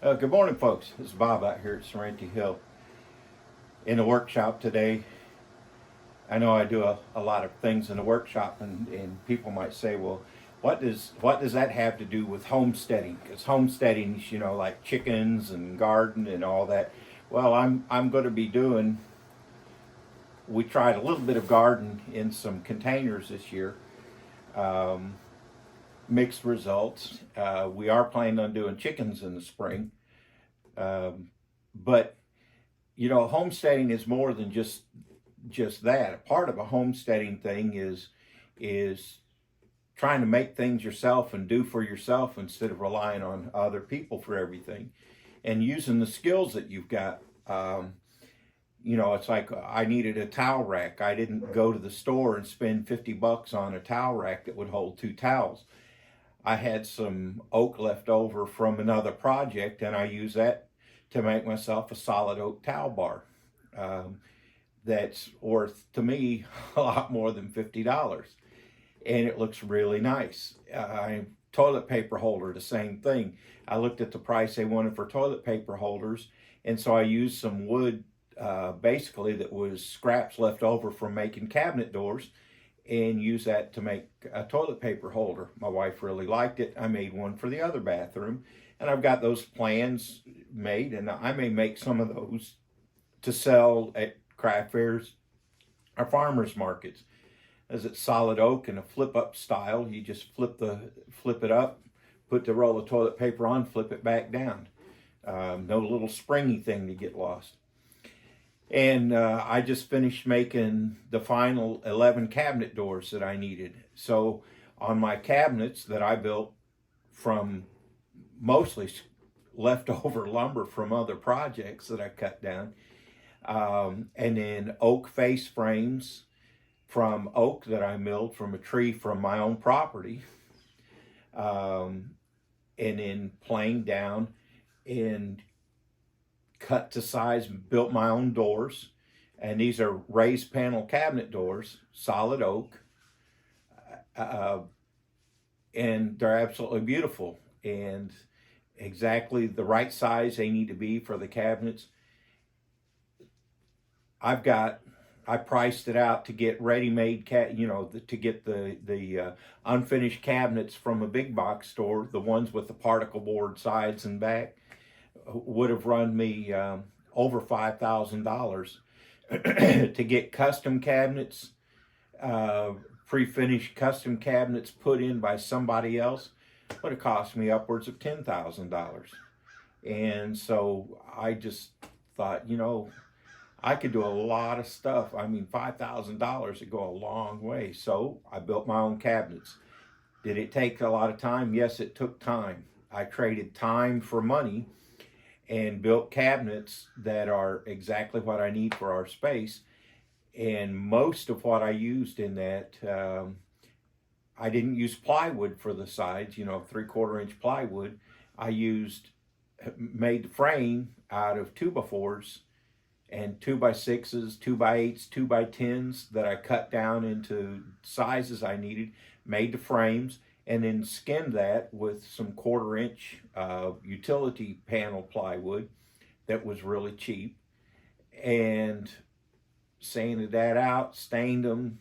Good morning, folks. This is Bob out here at Sorrento Hill in the workshop today. I know I do a lot of things in the workshop, and people might say, well, what does that have to do with homesteading? Because homesteading is, like chickens and garden and all that. Well, I'm going to be doing. We tried a little bit of garden in some containers this year. Um, Mixed results. We are planning on doing chickens in the spring. But homesteading is more than just that. A part of a homesteading thing is trying to make things yourself and do for yourself instead of relying on other people for everything, and using the skills that you've got. It's like I needed a towel rack. I didn't go to the store and spend $50 on a towel rack that would hold two towels. I had some oak left over from another project, and I used that to make myself a solid oak towel bar. That's worth, to me, a lot more than $50. And it looks really nice. Toilet paper holder, the same thing. I looked at the price they wanted for toilet paper holders, and so I used some wood, basically, that was scraps left over from making cabinet doors, and use that to make a toilet paper holder. My wife really liked it. I made one for the other bathroom, and I've got those plans made, and I may make some of those to sell at craft fairs or farmers markets. As it's solid oak in a flip up style, you just flip it up, put the roll of toilet paper on, flip it back down. No little springy thing to get lost. And I just finished making the final 11 cabinet doors that I needed. So on my cabinets that I built from mostly leftover lumber from other projects that I cut down, and then oak face frames from oak that I milled from a tree from my own property, and then planed down and cut to size, built my own doors. And these are raised panel cabinet doors, solid oak, and they're absolutely beautiful and exactly the right size they need to be for the cabinets. I priced it out to get ready-made to get the unfinished cabinets from a big box store, the ones with the particle board sides and back, would have run me over $5,000. To get custom cabinets, pre-finished custom cabinets put in by somebody else, would have cost me upwards of $10,000. And so I just thought, I could do a lot of stuff. I mean, $5,000 would go a long way. So I built my own cabinets. Did it take a lot of time? Yes, it took time. I traded time for money and built cabinets that are exactly what I need for our space. And most of what I used in that, I didn't use plywood for the sides, 3/4 inch plywood. I made the frame out of 2x4s and 2x6s, 2x8s, 2x10s that I cut down into sizes I needed, made the frames, and then skinned that with some 1/4 inch utility panel plywood that was really cheap, and sanded that out, stained them,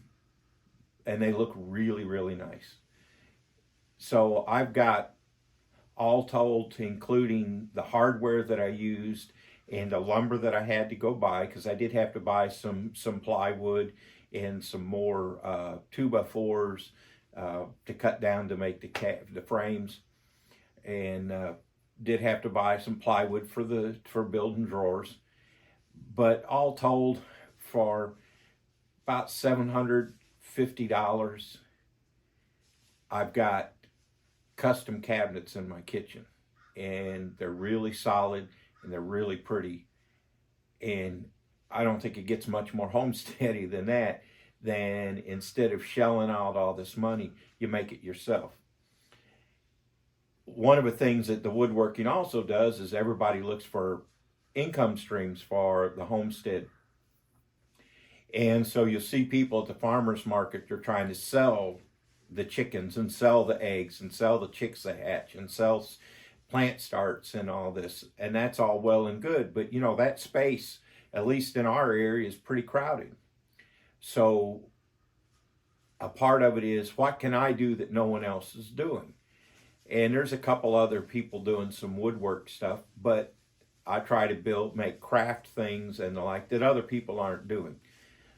and they look really, really nice. So I've got, all told, including the hardware that I used and the lumber that I had to go buy, because I did have to buy some plywood and some more 2x4s to cut down to make the frames, and did have to buy some plywood for building drawers. But all told, for about $750, I've got custom cabinets in my kitchen, and they're really solid and they're really pretty. And I don't think it gets much more homesteady than that. Then instead of shelling out all this money, you make it yourself. One of the things that the woodworking also does is everybody looks for income streams for the homestead. And so you'll see people at the farmers market, they're trying to sell the chickens and sell the eggs and sell the chicks they hatch and sell plant starts and all this, and that's all well and good, but you know, that space, at least in our area, is pretty crowded. So a part of it is, what can I do that no one else is doing? And there's a couple other people doing some woodwork stuff, but I try to make craft things and the like that other people aren't doing.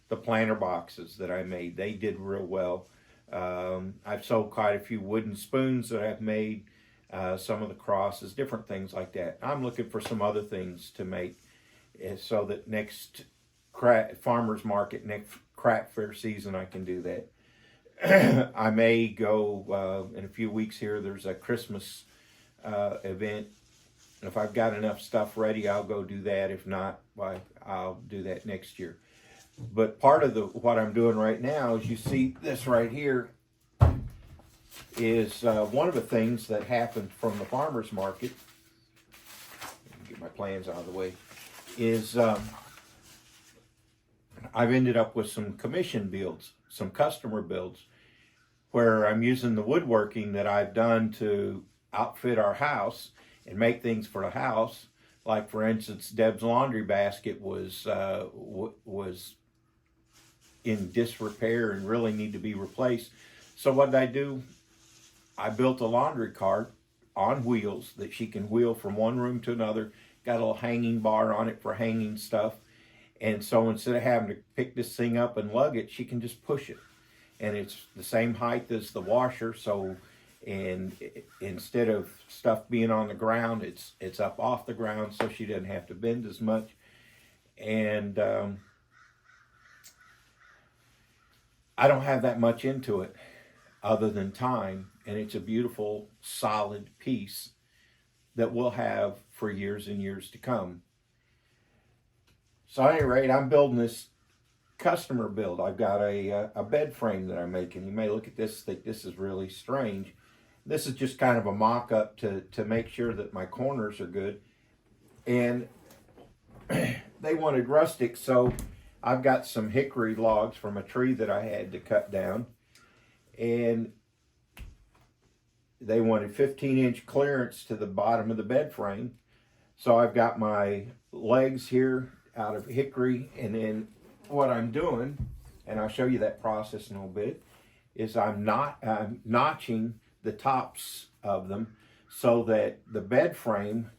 The planter boxes that I made, they did real well. I've sold quite a few wooden spoons that I've made, some of the crosses, different things like that. I'm looking for some other things to make so that next farmer's market, next craft fair season, I can do that. I may go in a few weeks here. There's a Christmas event. If I've got enough stuff ready, I'll go do that. If not, well, I'll do that next year. But part of what I'm doing right now is, you see this right here, is one of the things that happened from the farmer's market. Let me get my plans out of the way. Is I've ended up with some commission builds, some customer builds, where I'm using the woodworking that I've done to outfit our house and make things for the house. Like, for instance, Deb's laundry basket was in disrepair and really need to be replaced. So what did I do? I built a laundry cart on wheels that she can wheel from one room to another. Got a little hanging bar on it for hanging stuff. And so instead of having to pick this thing up and lug it, she can just push it. And it's the same height as the washer. So, and instead of stuff being on the ground, it's up off the ground, so she doesn't have to bend as much. And I don't have that much into it other than time. And it's a beautiful, solid piece that we'll have for years and years to come. So at any rate, I'm building this customer build. I've got a bed frame that I'm making. You may look at this, think this is really strange. This is just kind of a mock-up to make sure that my corners are good. And they wanted rustic, so I've got some hickory logs from a tree that I had to cut down. And they wanted 15-inch clearance to the bottom of the bed frame. So I've got my legs here out of hickory, and then what I'm doing, and I'll show you that process in a little bit, is I'm notching the tops of them so that the bed frame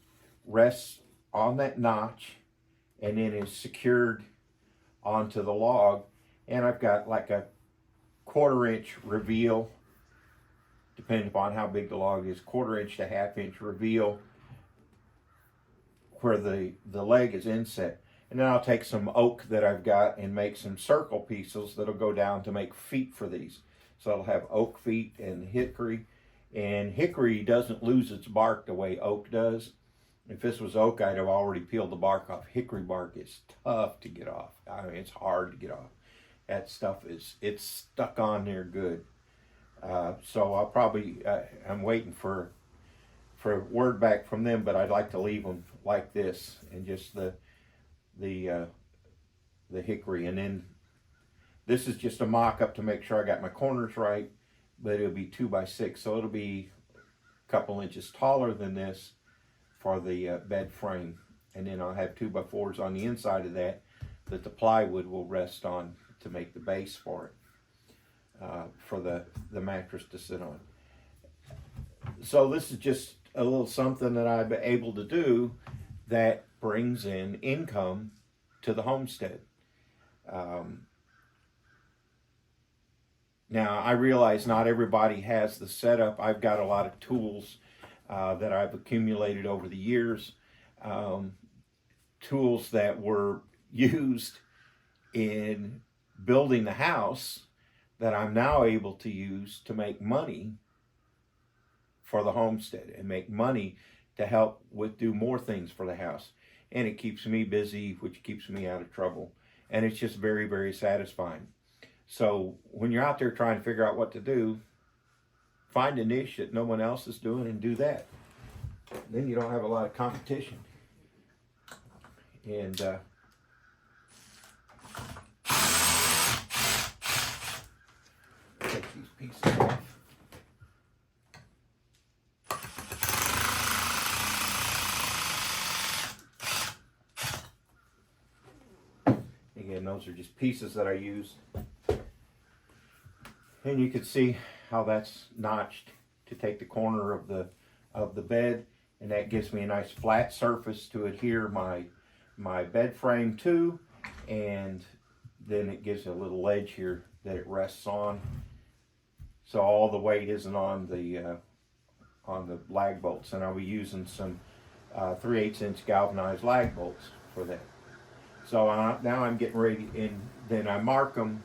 rests on that notch and then is secured onto the log. And I've got like a 1/4 inch reveal, depending upon how big the log is, 1/4 inch to 1/2 inch reveal where the leg is inset. And then I'll take some oak that I've got and make some circle pieces that'll go down to make feet for these. So I'll have oak feet and hickory. And hickory doesn't lose its bark the way oak does. If this was oak, I'd have already peeled the bark off. Hickory bark is tough to get off. I mean, it's hard to get off. That stuff it's stuck on there good. So I'll probably, I'm waiting for word back from them, but I'd like to leave them like this, and just the hickory. And then this is just a mock-up to make sure I got my corners right, but it'll be 2x6, so it'll be a couple inches taller than this for the bed frame. And then I'll have 2x4s on the inside of that the plywood will rest on to make the base for it, for the mattress to sit on. So this is just a little something that I've been able to do that brings in income to the homestead. Now, I realize not everybody has the setup. I've got a lot of tools that I've accumulated over the years, tools that were used in building the house that I'm now able to use to make money for the homestead and make money to help do more things for the house. And it keeps me busy, which keeps me out of trouble. And it's just very, very satisfying. So when you're out there trying to figure out what to do, find a niche that no one else is doing and do that. Then you don't have a lot of competition. And take these pieces off. Again, those are just pieces that I use. And you can see how that's notched to take the corner of the bed, and that gives me a nice flat surface to adhere my bed frame to, and then it gives a little ledge here that it rests on, so all the weight isn't on the lag bolts. And I'll be using some 3/8 inch galvanized lag bolts for that. So now I'm getting ready, and then I mark them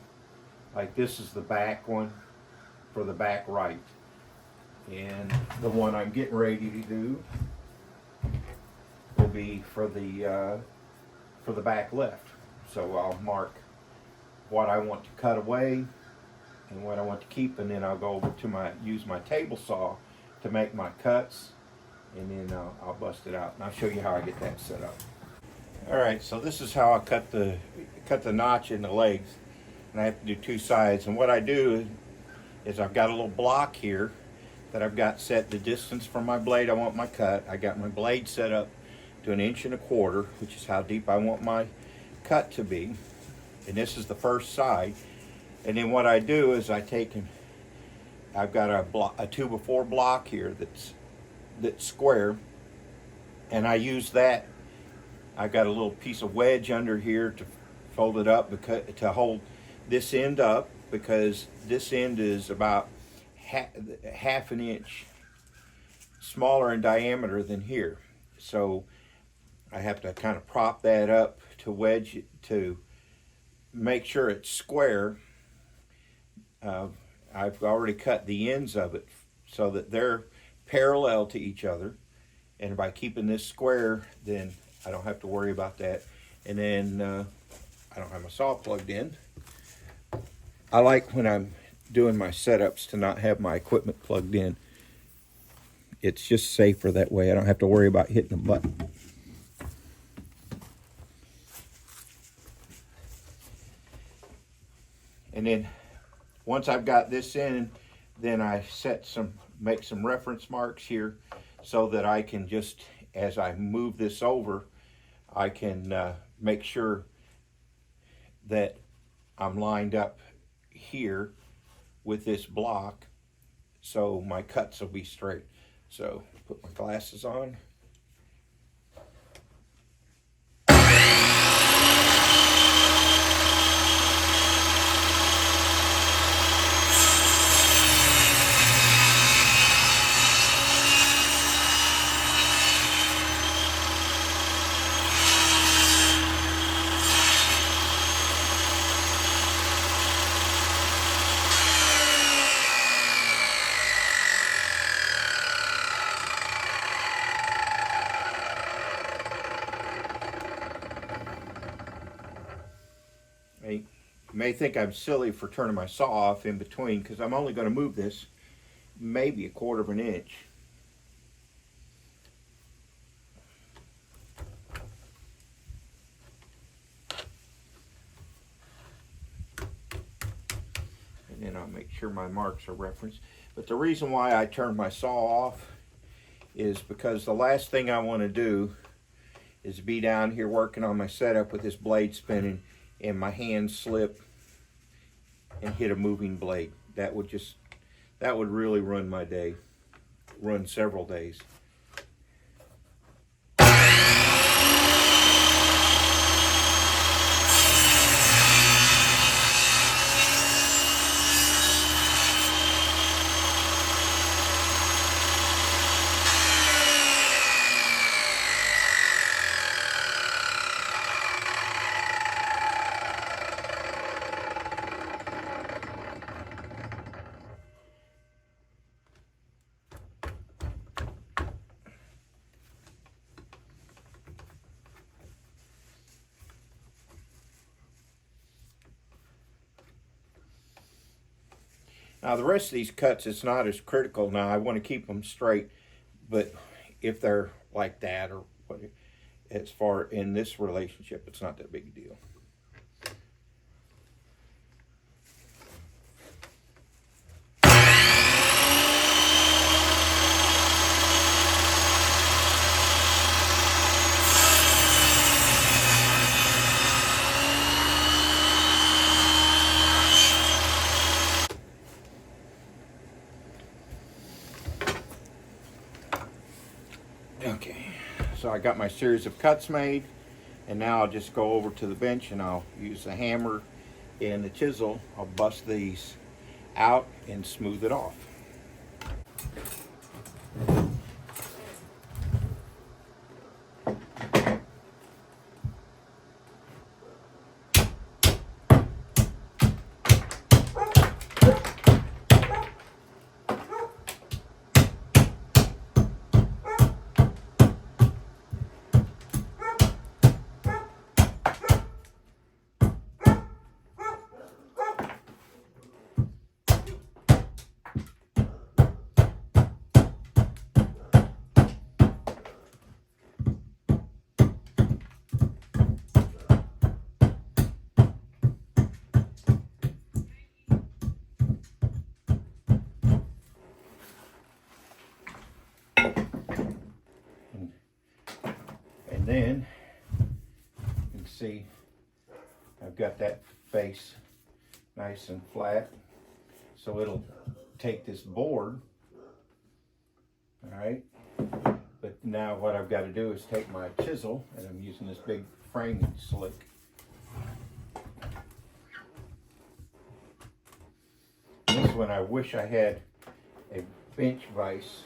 like this is the back one for the back right, and the one I'm getting ready to do will be for the back left. So I'll mark what I want to cut away and what I want to keep, and then I'll go over to use my table saw to make my cuts, and then I'll bust it out, and I'll show you how I get that set up. All right, so this is how I cut the notch in the legs, and I have to do two sides. And what I do is I've got a little block here that I've got set the distance from my blade I want my cut. I got my blade set up to 1 1/4 inches, which is how deep I want my cut to be. And this is the first side. And then what I do is I've got a 2x4 block here that's square, and I use that. I've got a little piece of wedge under here to fold it up to hold this end up, because this end is about half an inch smaller in diameter than here. So I have to kind of prop that up to wedge it to make sure it's square. I've already cut the ends of it so that they're parallel to each other, and by keeping this square, then I don't have to worry about that. And then I don't have my saw plugged in. I like when I'm doing my setups to not have my equipment plugged in. It's just safer that way. I don't have to worry about hitting a button. And then once I've got this in, then I make some reference marks here so that I can just, as I move this over, I can make sure that I'm lined up here with this block, so my cuts will be straight. So put my glasses on. You may think I'm silly for turning my saw off in between, because I'm only going to move this maybe 1/4 inch. And then I'll make sure my marks are referenced. But the reason why I turn my saw off is because the last thing I want to do is be down here working on my setup with this blade spinning and my hands slip and hit a moving blade. That would really ruin my day, run several days. Now the rest of these cuts, it's not as critical. Now I want to keep them straight, but if they're like that, or what, as far in this relationship, it's not that big a deal. So I got my series of cuts made, and now I'll just go over to the bench and I'll use the hammer and the chisel. I'll bust these out and smooth it off. And then you can see I've got that face nice and flat, so it'll take this board, all right? But now what I've got to do is take my chisel, and I'm using this big framing slick. And this one I wish I had a bench vise.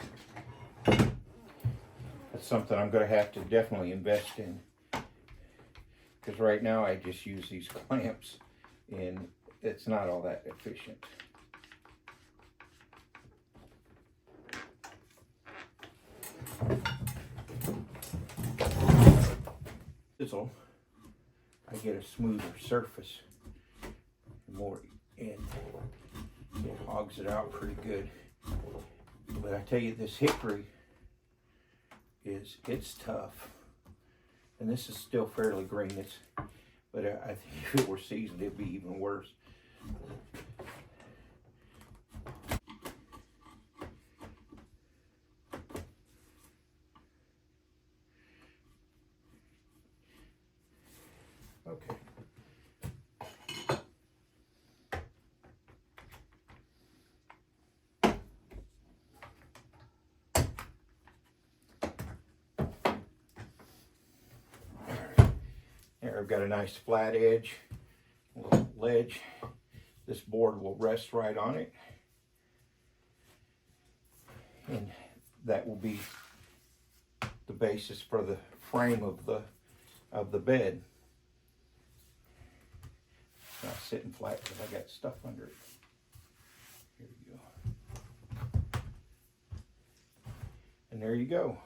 That's something I'm going to have to definitely invest in, because right now I just use these clamps and it's not all that efficient. Chisel, I get a smoother surface, more in, it hogs it out pretty good. But I tell you, this hickory it's tough, and this is still fairly green. But I think if it were seasoned, it'd be even worse. Okay. There, I've got a nice flat edge, a little ledge. This board will rest right on it, and that will be the basis for the frame of the bed. Not sitting flat because I got stuff under it. Here we go. And there you go.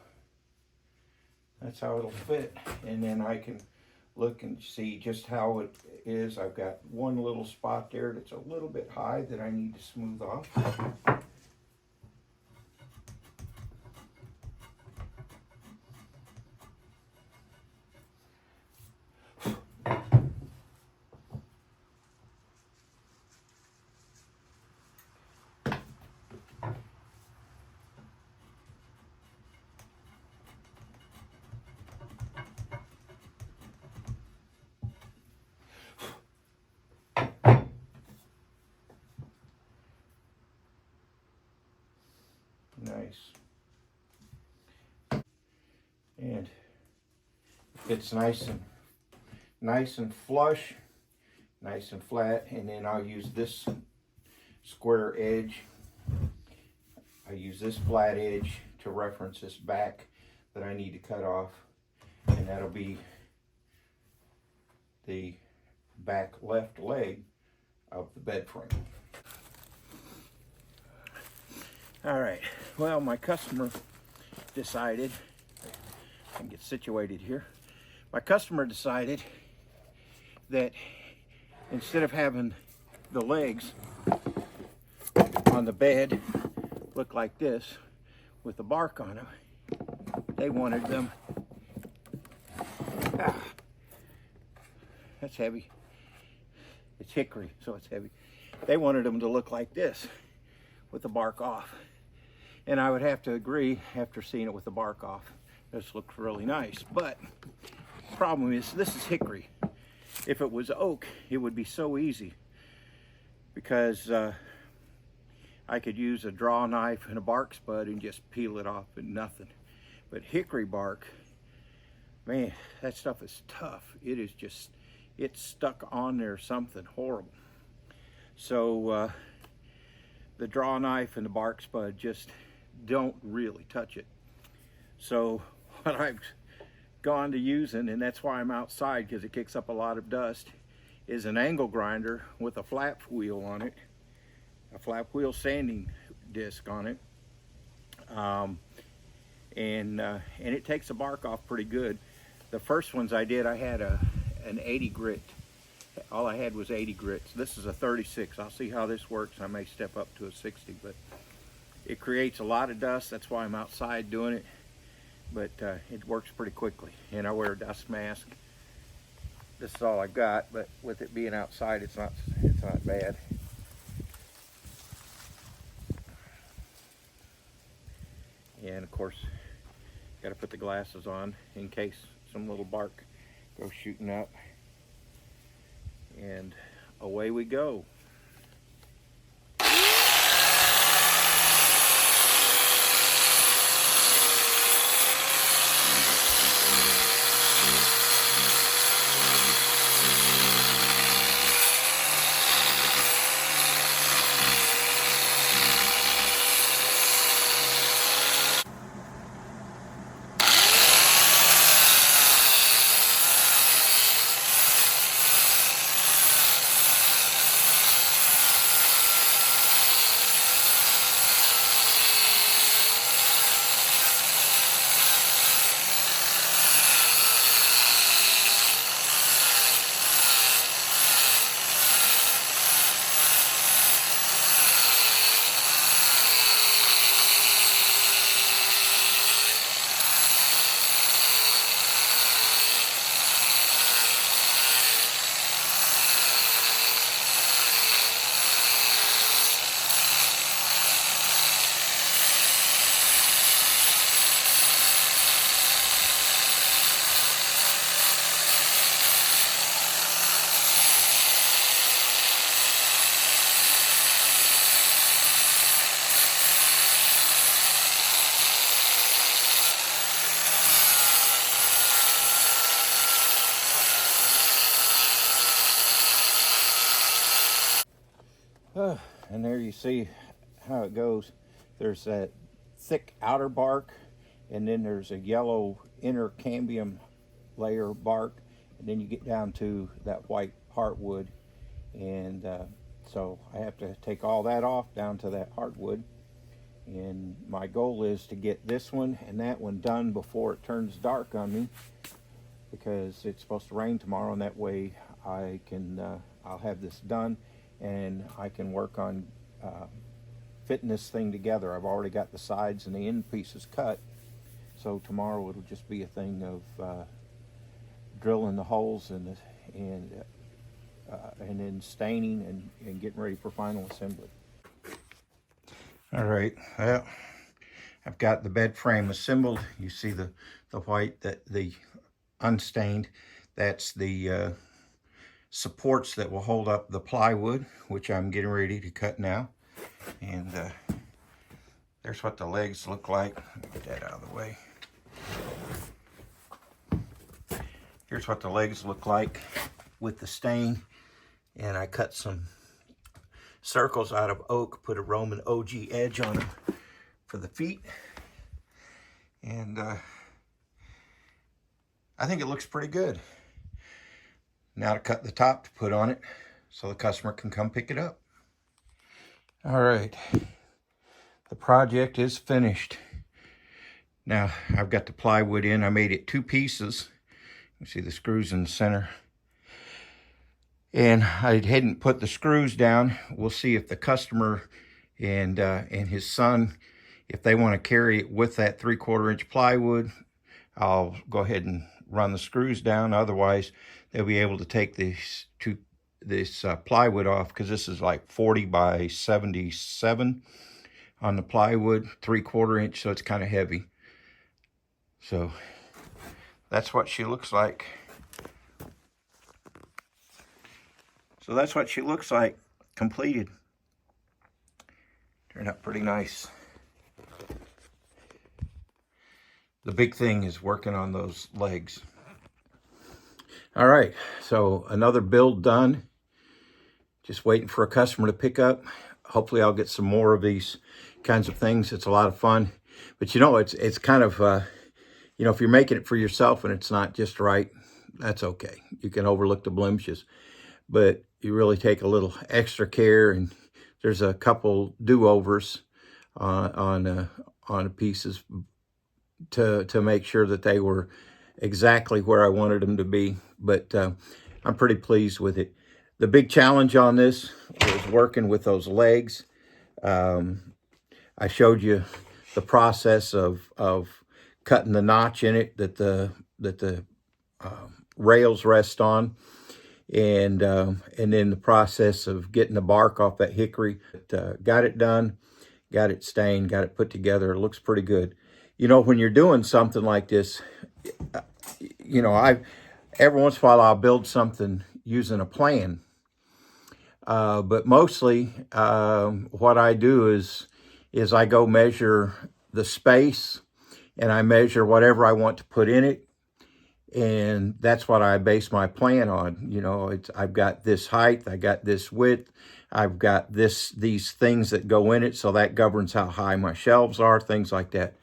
That's how it'll fit. And then I can look and see just how it is. I've got one little spot there that's a little bit high that I need to smooth off. Nice. And it's nice and flush, nice and flat. And then I'll use this square edge. I use this flat edge to reference this back that I need to cut off, and that'll be the back left leg of the bed frame. All right, well, my customer decided, I can get situated here. My customer decided that instead of having the legs on the bed look like this with the bark on them, they wanted them, that's heavy. It's hickory, so it's heavy. They wanted them to look like this with the bark off. And I would have to agree, after seeing it with the bark off, this looks really nice. But the problem is, this is hickory. If it was oak, it would be so easy, because I could use a draw knife and a bark spud and just peel it off and nothing. But hickory bark, Man, that stuff is tough. It is just, it's stuck on there something horrible. So the draw knife and the bark spud just don't really touch it. So what I've gone to using, and that's why I'm outside because it kicks up a lot of dust, is an angle grinder with a flap wheel on it, a flap wheel sanding disc on it. And it takes the bark off pretty good. The first ones I did, I had an 80 grit. All I had was 80 grits. This is a 36. I'll see how this works. I may step up to a 60, but it creates a lot of dust. That's why I'm outside doing it. But it works pretty quickly. And I wear a dust mask. This is all I've got, but with it being outside, it's not bad. And of course, got to put the glasses on in case some little bark goes shooting up. And away we go. And there you see how it goes. There's that thick outer bark, and then there's a yellow inner cambium layer bark, and then you get down to that white heartwood. And so I have to take all that off down to that heartwood. And my goal is to get this one and that one done before it turns dark on me, because it's supposed to rain tomorrow, and that way I can I'll have this done and I can work on fitting this thing together. I've already got the sides and the end pieces cut, so tomorrow it'll just be a thing of drilling the holes and then staining and getting ready for final assembly. All right, well, I've got the bed frame assembled. You see the white, that the unstained, that's the supports that will hold up the plywood, which I'm getting ready to cut now. And there's what the legs look like. Get that out of the way. Here's what the legs look like with the stain. And I cut some circles out of oak, put a Roman OG edge on them for the feet. And I think it looks pretty good. Now to cut the top to put on it so the customer can come pick it up. All right, the project is finished. Now I've got the plywood in. I made it 2 pieces. You see the screws in the center. And I hadn't put the screws down. We'll see if the customer and his son, if they want to carry it with that 3/4 inch plywood, I'll go ahead and run the screws down. Otherwise, they'll be able to take this plywood off, because this is like 40 by 77 on the plywood, 3/4 inch, so it's kind of heavy. So that's what she looks like. So that's what she looks like completed. Turned out pretty nice. The big thing is working on those legs. All right, so another build done. Just waiting for a customer to pick up. Hopefully I'll get some more of these kinds of things. It's a lot of fun. But it's kind of, if you're making it for yourself and it's not just right, that's okay. You can overlook the blemishes. But you really take a little extra care, and there's a couple do-overs on pieces to make sure that they were exactly where I wanted them to be. But I'm pretty pleased with it. The big challenge on this was working with those legs. I showed you the process of cutting the notch in it that the rails rest on, and then the process of getting the bark off that hickory. Got it done, got it stained, got it put together. It looks pretty good. When you're doing something like this, every once in a while I'll build something using a plan. But mostly what I do is I go measure the space, and I measure whatever I want to put in it. And that's what I base my plan on. I've got this height, I got this width, I've got these things that go in it, so that governs how high my shelves are, things like that.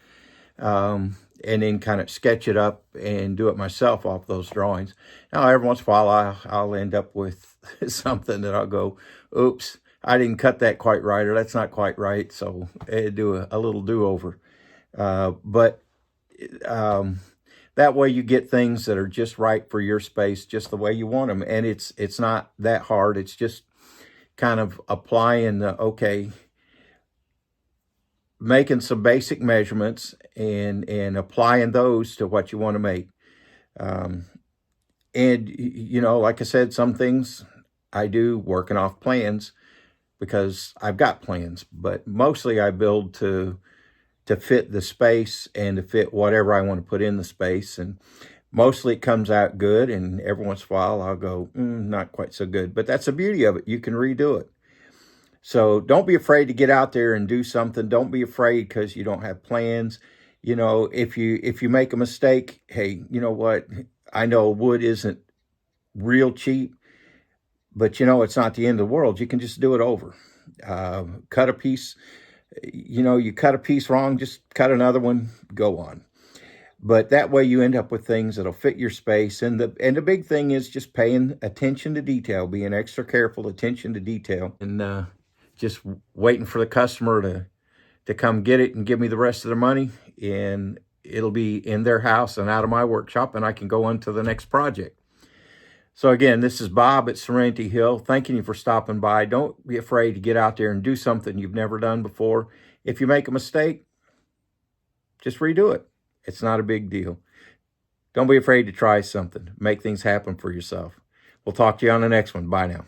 And then kind of sketch it up and do it myself off those drawings. Now, every once in a while, I'll end up with something that I'll go, oops, I didn't cut that quite right, or that's not quite right, so I do a little do-over. But that way you get things that are just right for your space, just the way you want them. And it's not that hard. It's just kind of applying making some basic measurements and applying those to what you want to make. And like I said, some things I do working off plans because I've got plans, but mostly I build to fit the space and to fit whatever I want to put in the space. And mostly it comes out good, and every once in a while I'll go, not quite so good. But that's the beauty of it. You can redo it. So don't be afraid to get out there and do something. Don't be afraid because you don't have plans. If you make a mistake, hey, you know what? I know wood isn't real cheap, but it's not the end of the world. You can just do it over. Cut a piece. You cut a piece wrong, just cut another one, go on. But that way you end up with things that'll fit your space. And the big thing is just paying attention to detail, being extra careful, attention to detail, and just waiting for the customer to come get it and give me the rest of the money, and it'll be in their house and out of my workshop, and I can go on to the next project. So again, this is Bob at Serenity Hill, thanking you for stopping by. Don't be afraid to get out there and do something you've never done before. If you make a mistake, just redo it. It's not a big deal. Don't be afraid to try something. Make things happen for yourself. We'll talk to you on the next one. Bye now.